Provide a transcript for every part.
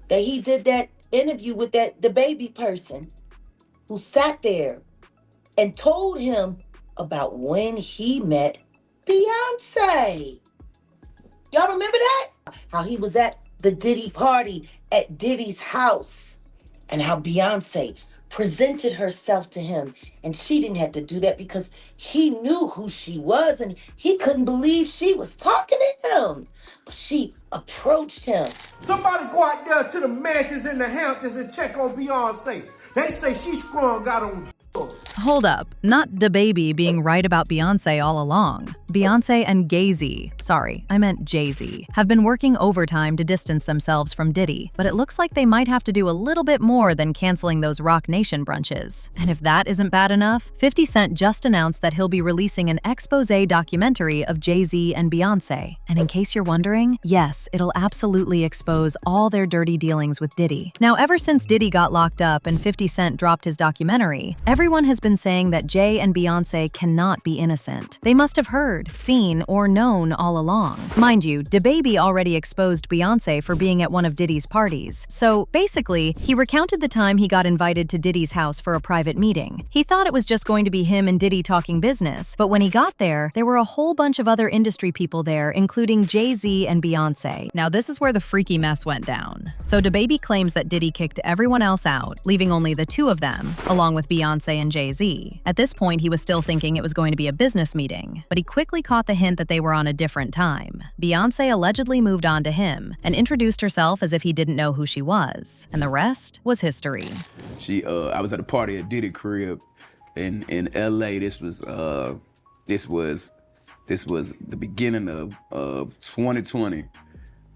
that he did that interview with that DaBaby person who sat there and told him about when he met Beyonce. Y'all remember that? How he was at the Diddy party at Diddy's house and how Beyonce presented herself to him. And she didn't have to do that because he knew who she was and he couldn't believe she was talking to him. But she approached him. Somebody go out there to the mansions in the Hamptons and check on Beyonce. They say she's strung out on drugs. Hold up, not DaBaby being right about Beyonce all along. Beyonce and Gay Z, sorry, I meant Jay Z, have been working overtime to distance themselves from Diddy, but it looks like they might have to do a little bit more than canceling those Roc Nation brunches. And if that isn't bad enough, 50 Cent just announced that he'll be releasing an exposé documentary of Jay Z and Beyonce. And in case you're wondering, yes, it'll absolutely expose all their dirty dealings with Diddy. Now, ever since Diddy got locked up and 50 Cent dropped his documentary, everyone has been saying that Jay and Beyonce cannot be innocent. They must have heard, seen, or known all along. Mind you, DaBaby already exposed Beyonce for being at one of Diddy's parties. So basically, he recounted the time he got invited to Diddy's house for a private meeting. He thought it was just going to be him and Diddy talking business, but when he got there were a whole bunch of other industry people there, including Jay Z and Beyonce. Now this is where the freaky mess went down. So DaBaby claims that Diddy kicked everyone else out, leaving only the two of them, along with Beyonce and Jay Z. At this point, he was still thinking it was going to be a business meeting, but he quickly caught the hint that they were on a different time. Beyonce allegedly moved on to him and introduced herself as if he didn't know who she was, and the rest was history. I was at a party at Diddy crib in LA. This was the beginning of 2020. You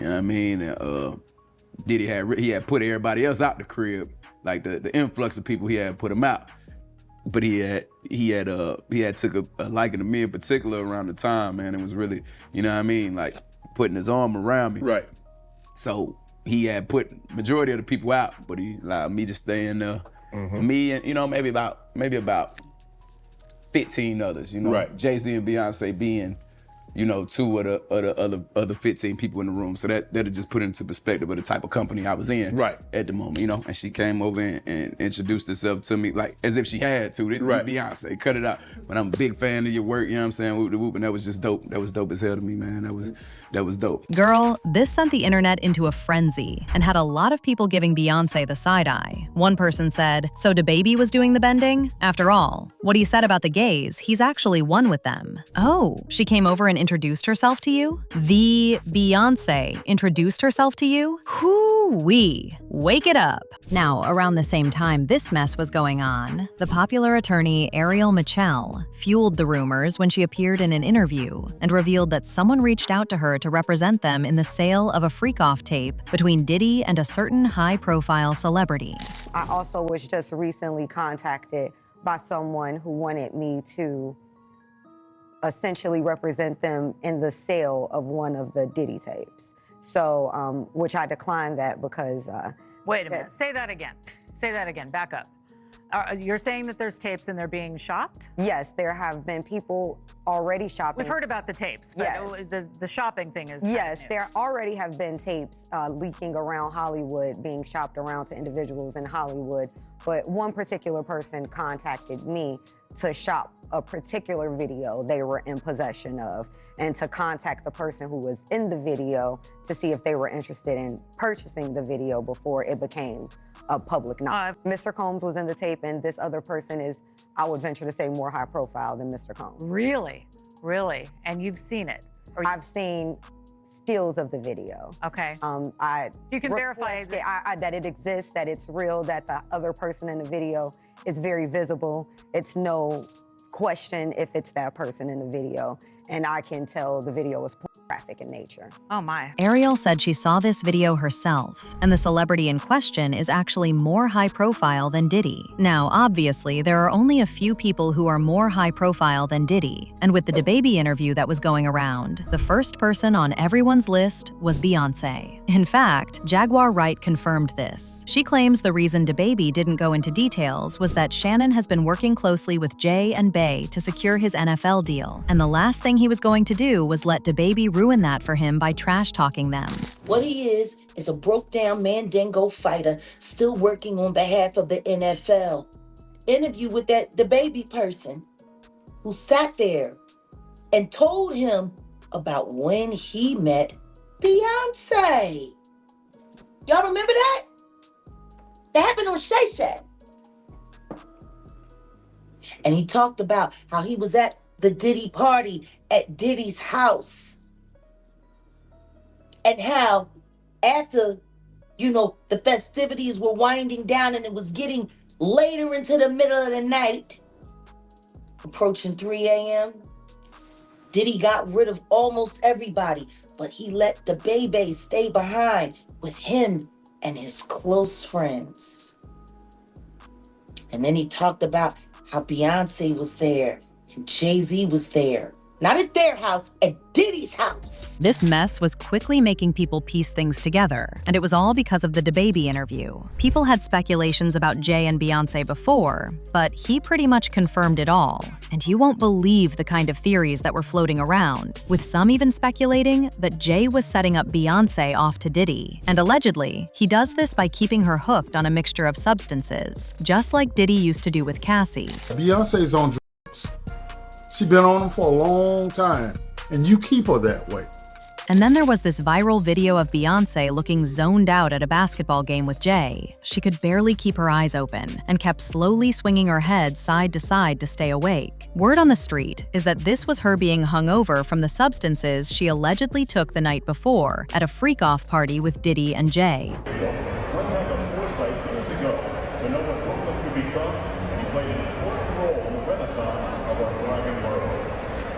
know what I mean? Diddy had put everybody else out the crib, like the influx of people he had put him out. But he had took a liking to me in particular around the time, man. It was really, you know what I mean, like putting his arm around me. Right. So he had put majority of the people out, but he allowed me to stay in there. Mm-hmm. Me and, you know, maybe about 15 others, you know. Right. Jay Z and Beyonce being, you know, two of the other 15 people in the room. So that'll just put into perspective of the type of company I was in right at the moment, you know. And she came over and introduced herself to me like as if she had to. Right. Beyonce, cut it out. But I'm a big fan of your work, you know what I'm saying? Whoop de whoop, and that was just dope. That was dope as hell to me, man. That was dope. Girl, this sent the internet into a frenzy and had a lot of people giving Beyonce the side eye. One person said, so DaBaby was doing the bending? After all, what he said about the gays, he's actually one with them. Oh, she came over and introduced herself to you? The Beyonce introduced herself to you? Hoo-wee. Wake it up. Now, around the same time this mess was going on, the popular attorney Ariel Michelle fueled the rumors when she appeared in an interview and revealed that someone reached out to her to represent them in the sale of a freak-off tape between Diddy and a certain high-profile celebrity. I also was just recently contacted by someone who wanted me to essentially represent them in the sale of one of the Diddy tapes. So, which I declined that because... Wait a minute, say that again. Say that again, back up. You're saying that there's tapes and they're being shopped? Yes, there have been people already shopping. We've heard about the tapes, but yes. The shopping thing is yes, there already have been tapes leaking around Hollywood, being shopped around to individuals in Hollywood. But one particular person contacted me to shop a particular video they were in possession of and to contact the person who was in the video to see if they were interested in purchasing the video before it became a public knowledge. Mr. Combs was in the tape, and this other person is, I would venture to say, more high profile than Mr. Combs. Really? Really? And you've seen it? I've seen stills of the video. Okay. So you can verify that it exists, that it's real, that the other person in the video is very visible. It's no question if it's that person in the video, and I can tell the video is pornographic in nature. Oh my. Ariel said she saw this video herself, and the celebrity in question is actually more high profile than Diddy. Now, obviously, there are only a few people who are more high profile than Diddy, and with the DaBaby interview that was going around, the first person on everyone's list was Beyonce. In fact, Jaguar Wright confirmed this. She claims the reason DaBaby didn't go into details was that Shannon has been working closely with Jay and Bey to secure his NFL deal, and the last thing he was going to do was let DaBaby ruin that for him by trash-talking them. What he is is a broke down Mandingo fighter still working on behalf of the NFL. Interview with that DaBaby person who sat there and told him about when he met Beyonce. Y'all remember that? That happened on Shay Shay. And he talked about how he was at the Diddy party at Diddy's house. And how after, the festivities were winding down and it was getting later into the middle of the night, approaching 3 a.m., Diddy got rid of almost everybody, but he let DaBaby stay behind with him and his close friends. And then he talked about how Beyonce was there and Jay Z was there. Not at their house, at Diddy's house. This mess was quickly making people piece things together, and it was all because of the DaBaby interview. People had speculations about Jay and Beyonce before, but he pretty much confirmed it all. And you won't believe the kind of theories that were floating around, with some even speculating that Jay was setting up Beyonce off to Diddy. And allegedly, he does this by keeping her hooked on a mixture of substances, just like Diddy used to do with Cassie. Beyonce's on drugs. She's been on them for a long time, and you keep her that way. And then there was this viral video of Beyonce looking zoned out at a basketball game with Jay. She could barely keep her eyes open and kept slowly swinging her head side to side to stay awake. Word on the street is that this was her being hungover from the substances she allegedly took the night before at a freak-off party with Diddy and Jay. One had the foresight years ago to know what Brooklyn could become, and he played an important role in the renaissance of our thriving world.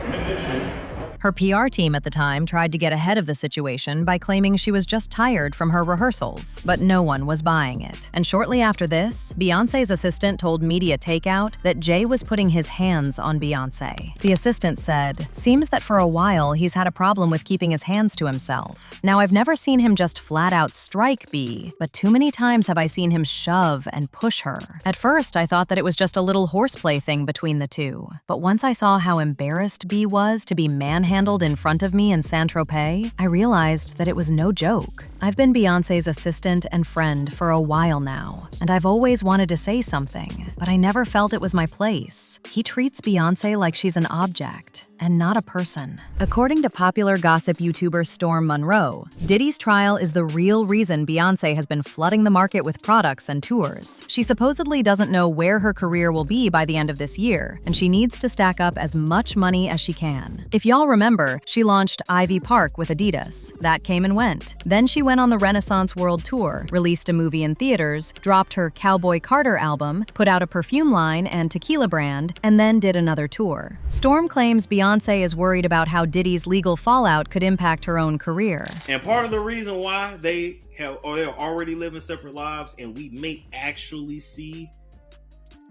In addition, Her PR team at the time tried to get ahead of the situation by claiming she was just tired from her rehearsals, but no one was buying it. And shortly after this, Beyonce's assistant told Media Takeout that Jay was putting his hands on Beyonce. The assistant said, "Seems that for a while he's had a problem with keeping his hands to himself. Now I've never seen him just flat out strike B, but too many times have I seen him shove and push her. At first I thought that it was just a little horseplay thing between the two, but once I saw how embarrassed B was to be manhandled in front of me in Saint-Tropez, I realized that it was no joke. I've been Beyonce's assistant and friend for a while now, and I've always wanted to say something, but I never felt it was my place. He treats Beyonce like she's an object and not a person." According to popular gossip YouTuber Storm Monroe, Diddy's trial is the real reason Beyonce has been flooding the market with products and tours. She supposedly doesn't know where her career will be by the end of this year, and she needs to stack up as much money as she can. If y'all remember, she launched Ivy Park with Adidas. That came and went. Then she went on the Renaissance World Tour, released a movie in theaters, dropped her Cowboy Carter album, put out a perfume line and tequila brand, and then did another tour. Storm claims Beyonce is worried about how Diddy's legal fallout could impact her own career. And part of the reason why they're already living separate lives, and we may actually see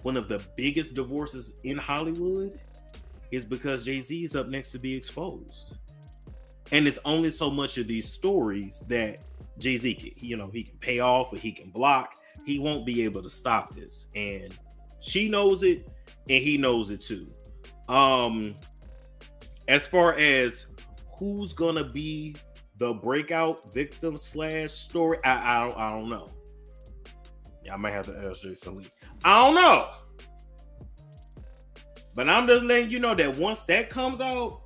one of the biggest divorces in Hollywood, is because Jay Z is up next to be exposed. And it's only so much of these stories that Jay Z can, he can pay off or he can block. He won't be able to stop this. And she knows it, and he knows it too. As far as who's gonna be the breakout victim / story, I don't know. Yeah, I might have to ask Jason Lee. I don't know. But I'm just letting you know that once that comes out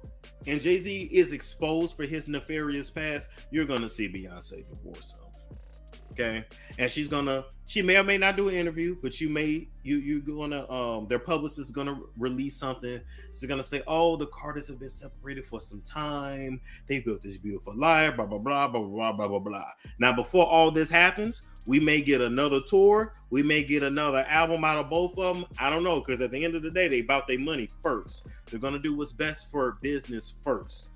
and Jay Z is exposed for his nefarious past, you're gonna see Beyonce divorce him. Okay, and she may or may not do an interview, but you're gonna their publicist is gonna release something. She's gonna say, "Oh, the Carters have been separated for some time. They built this beautiful life, blah blah blah blah blah blah blah blah." Now, before all this happens, we may get another tour. We may get another album out of both of them. I don't know, because at the end of the day, they about their money first. They're gonna do what's best for business first.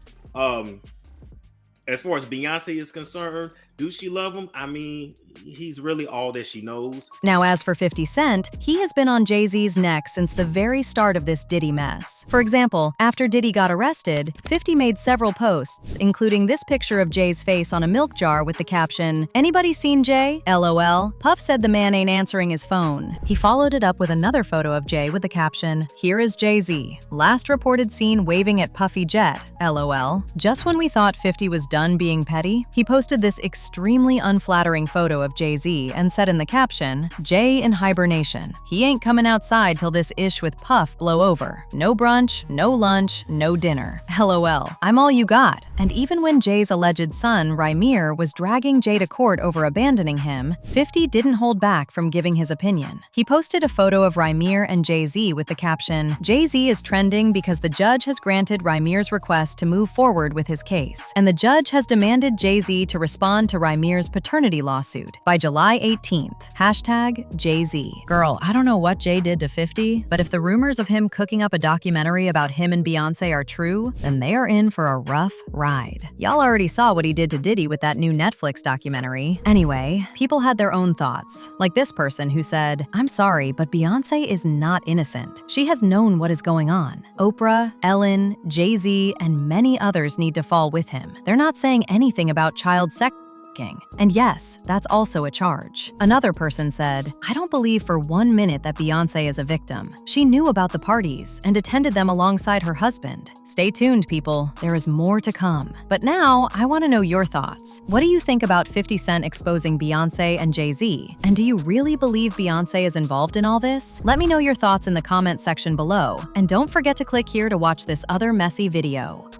As far as Beyonce is concerned, do she love him? I mean, he's really all that she knows. Now, as for 50 Cent, he has been on Jay-Z's neck since the very start of this Diddy mess. For example, after Diddy got arrested, 50 made several posts, including this picture of Jay's face on a milk jar with the caption, "Anybody seen Jay? LOL." Puff said the man ain't answering his phone. He followed it up with another photo of Jay with the caption, "Here is Jay-Z. Last reported seen waving at Puffy Jet. LOL." Just when we thought 50 was done being petty, he posted this extremely unflattering photo of Jay-Z and said in the caption, "Jay in hibernation. He ain't coming outside till this ish with Puff blow over. No brunch, no lunch, no dinner. LOL. I'm all you got." And even when Jay's alleged son, Rymir, was dragging Jay to court over abandoning him, 50 didn't hold back from giving his opinion. He posted a photo of Rymir and Jay-Z with the caption, "Jay-Z is trending because the judge has granted Rymir's request to move forward with his case, and the judge has demanded Jay-Z to respond to Rymir's paternity lawsuit by July 18th. Hashtag Jay-Z." Girl, I don't know what Jay did to 50, but if the rumors of him cooking up a documentary about him and Beyonce are true, then they are in for a rough ride. Y'all already saw what he did to Diddy with that new Netflix documentary. Anyway, people had their own thoughts, like this person who said, "I'm sorry, but Beyonce is not innocent. She has known what is going on. Oprah, Ellen, Jay-Z, and many others need to fall with him. They're not saying anything about child sex. And yes, that's also a charge." Another person said, "I don't believe for 1 minute that Beyonce is a victim. She knew about the parties and attended them alongside her husband." Stay tuned, people. There is more to come. But now, I want to know your thoughts. What do you think about 50 Cent exposing Beyonce and Jay-Z? And do you really believe Beyonce is involved in all this? Let me know your thoughts in the comment section below. And don't forget to click here to watch this other messy video.